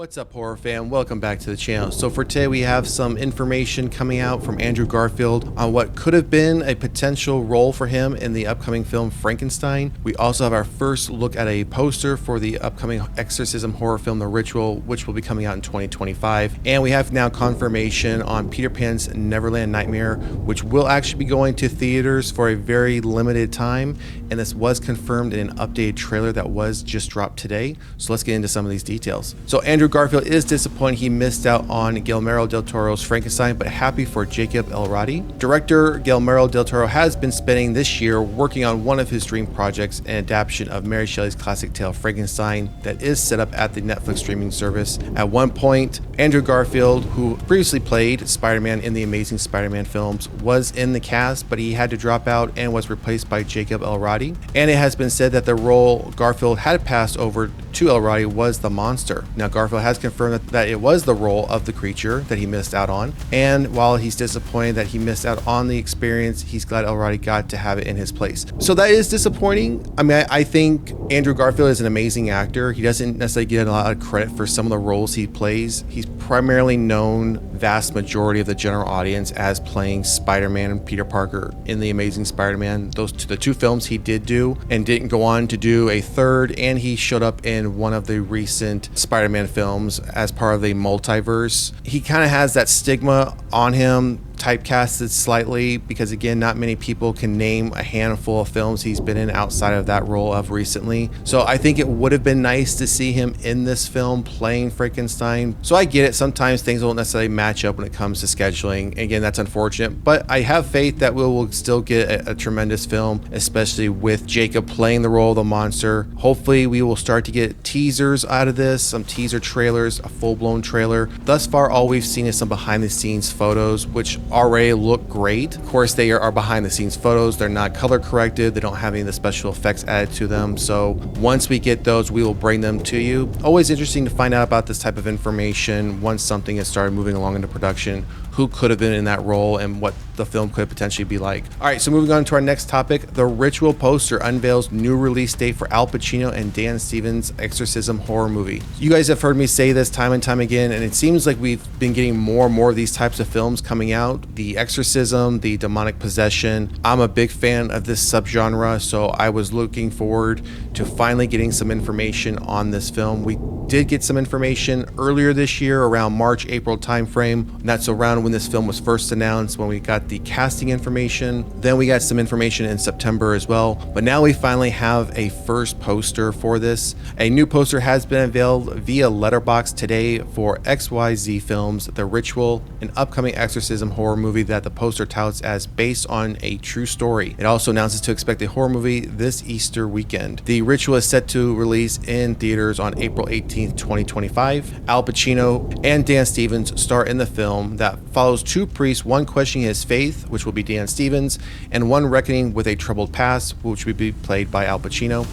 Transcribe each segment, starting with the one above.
What's up, horror fan? Welcome back to the channel. So for today we have some information coming out from Andrew Garfield on what could have been a potential role for him in the upcoming film Frankenstein. We also have our first look at a poster for the upcoming Exorcism horror film The Ritual, which will be coming out in 2025. And we have now confirmation on Peter Pan's Neverland Nightmare, which will actually be going to theaters for a very limited time. And this was confirmed in an updated trailer that was just dropped today. So let's get into some of these details. So Andrew Garfield is disappointed he missed out on Guillermo del Toro's Frankenstein, but happy for Jacob Elordi. Director Guillermo del Toro has been spending this year working on one of his dream projects, an adaptation of Mary Shelley's classic tale Frankenstein that is set up at the Netflix streaming service. At one point, Andrew Garfield, who previously played Spider-Man in the Amazing Spider-Man films, was in the cast, but he had to drop out and was replaced by Jacob Elordi. And it has been said that the role Garfield had passed over to Elordi was the monster. Now Garfield has confirmed that it was the role of the creature that he missed out on, and while he's disappointed that he missed out on the experience, he's glad Elordi got to have it in his place. So that is disappointing. I mean, I think Andrew Garfield is an amazing actor. He doesn't necessarily get a lot of credit for some of the roles he plays. He's primarily known, vast majority of the general audience, as playing Spider-Man and Peter Parker in the Amazing Spider-Man. The two films he did do, and didn't go on to do a third, and he showed up in one of the recent Spider-Man films as part of the multiverse. He kind of has that stigma on him, typecasted slightly, because again, not many people can name a handful of films he's been in outside of that role of recently. So I think it would have been nice to see him in this film playing Frankenstein. So I get it, sometimes things don't necessarily match up when it comes to scheduling. Again, that's unfortunate, but I have faith that we will still get a tremendous film, especially with Jacob playing the role of the monster. Hopefully we will start to get teasers out of this, some teaser trailers, a full-blown trailer. Thus far, all we've seen is some behind-the-scenes photos, which already look great. Of course, they are behind the scenes photos. They're not color corrected. They don't have any of the special effects added to them. So once we get those, we will bring them to you. Always interesting to find out about this type of information once something has started moving along into production, who could have been in that role and what the film could potentially be like. All right, so moving on to our next topic, The Ritual poster unveils new release date for Al Pacino and Dan Stevens' Exorcism horror movie. You guys have heard me say this time and time again, and it seems like we've been getting more and more of these types of films coming out. The Exorcism, the demonic possession. I'm a big fan of this subgenre, so I was looking forward to finally getting some information on this film. We did get some information earlier this year around March, April timeframe. And that's around when this film was first announced, when we got the casting information. Then we got some information in September as well. But now we finally have a first poster for this. A new poster has been unveiled via Letterboxd today for XYZ Films, The Ritual, an upcoming exorcism horror movie that the poster touts as based on a true story. It also announces to expect a horror movie this Easter weekend. The Ritual is set to release in theaters on April 18th, 2025. Al Pacino and Dan Stevens star in the film that follows two priests, one questioning his faith, which will be Dan Stevens, and one reckoning with a troubled past, which will be played by Al Pacino,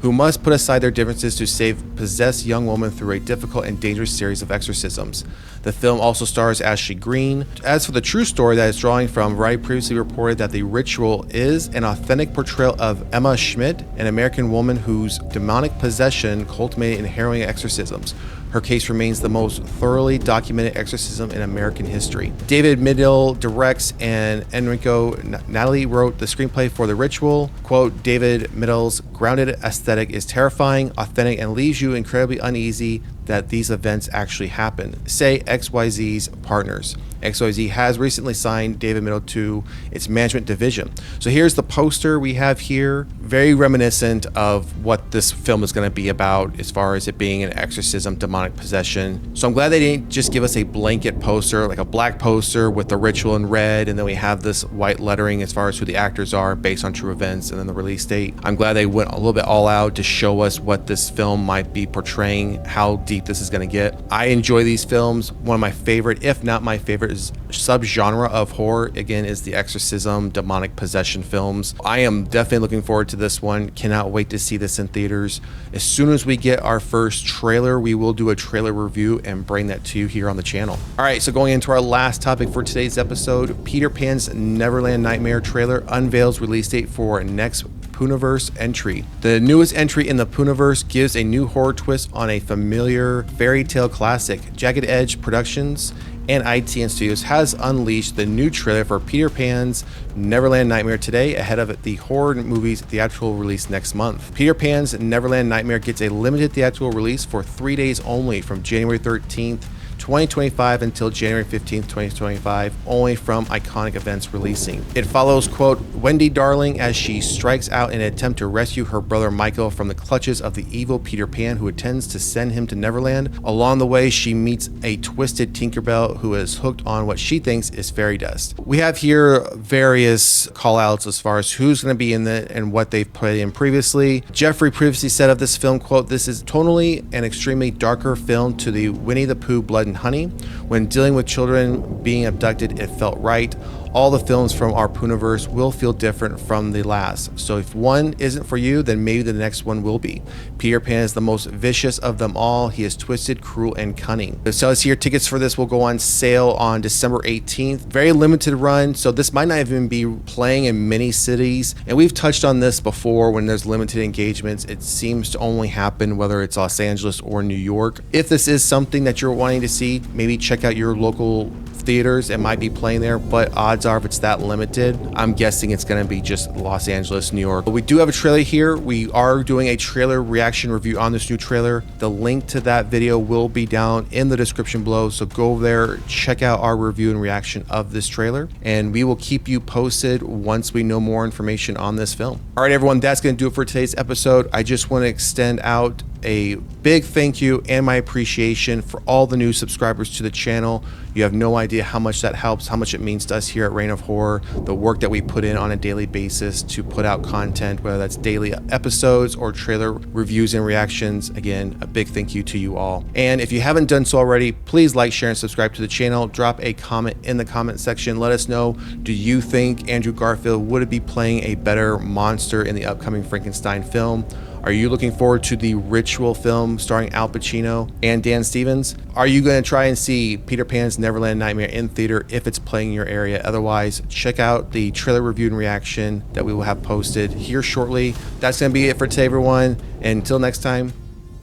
who must put aside their differences to save possessed young woman through a difficult and dangerous series of exorcisms. The film also stars Ashley Greene. As for the true story that it's drawing from, Variety previously reported that The Ritual is an authentic portrayal of Emma Schmidt, an American woman whose demonic possession culminated in harrowing exorcisms. Her case remains the most thoroughly documented exorcism in American history. David Middle directs, and Enrico Natali wrote the screenplay for The Ritual. Quote, David Middle's grounded aesthetic is terrifying, authentic, and leaves you incredibly uneasy that these events actually happen, say XYZ's partners. XYZ has recently signed David Middle to its management division. So here's the poster we have here, very reminiscent of what this film is going to be about as far as it being an exorcism, demonic possession. So I'm glad they didn't just give us a blanket poster, like a black poster with The Ritual in red, and then we have this white lettering as far as who the actors are based on true events and then the release date. I'm glad they went a little bit all out to show us what this film might be portraying, how deep this is going to get. I enjoy these films. One of my favorite, if not my favorite, subgenre of horror, again, is the exorcism, demonic possession films. I am definitely looking forward to this one. Cannot wait to see this in theaters. As soon as we get our first trailer, we will do a trailer review and bring that to you here on the channel. All right, so going into our last topic for today's episode, Peter Pan's Neverland Nightmare trailer unveils release date for next Poohniverse entry. The newest entry in the Poohniverse gives a new horror twist on a familiar fairy tale classic. Jagged Edge Productions and ITN Studios has unleashed the new trailer for Peter Pan's Neverland Nightmare today, ahead of the horror movie's theatrical release next month. Peter Pan's Neverland Nightmare gets a limited theatrical release for 3 days only, from January 13th, 2025 until January 15th, 2025, only from Iconic Events releasing. It follows, quote, Wendy Darling as she strikes out in an attempt to rescue her brother Michael from the clutches of the evil Peter Pan, who intends to send him to Neverland. Along the way, she meets a twisted Tinkerbell who is hooked on what she thinks is fairy dust. We have here various call-outs as far as who's going to be in it and what they've put in previously. Jeffrey previously said of this film, quote, this is tonally an extremely darker film to the Winnie the Pooh Blood and Honey. When dealing with children being abducted, it felt right. All the films from our Poohniverse will feel different from the last. So if one isn't for you, then maybe the next one will be. Peter Pan is the most vicious of them all. He is twisted, cruel, and cunning. It says here tickets for this will go on sale on December 18th. Very limited run, so this might not even be playing in many cities. And we've touched on this before. When there's limited engagements, it seems to only happen whether it's Los Angeles or New York. If this is something that you're wanting to see, maybe check out your local theaters. It might be playing there, but odds are if it's that limited, I'm guessing it's going to be just Los Angeles, New York. But we do have a trailer here. We are doing a trailer reaction review on this new trailer. The link to that video will be down in the description below, so go there, check out our review and reaction of this trailer, and we will keep you posted once we know more information on this film. All right, everyone, that's going to do it for today's episode. I just want to extend out a big thank you and my appreciation for all the new subscribers to the channel. You have no idea how much that helps, how much it means to us here at Reign of Horror, the work that we put in on a daily basis to put out content, whether that's daily episodes or trailer reviews and reactions. Again, a big thank you to you all. And if you haven't done so already, please like, share, and subscribe to the channel. Drop a comment in the comment section. Let us know, do you think Andrew Garfield would be playing a better monster in the upcoming Frankenstein film? Are you looking forward to the Ritual film starring Al Pacino and Dan Stevens? Are you going to try and see Peter Pan's Neverland Nightmare in theater if it's playing in your area? Otherwise, check out the trailer review and reaction that we will have posted here shortly. That's going to be it for today, everyone. And until next time,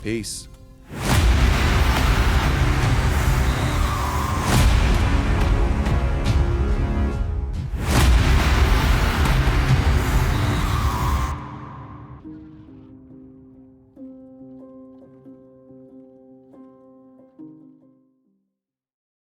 peace.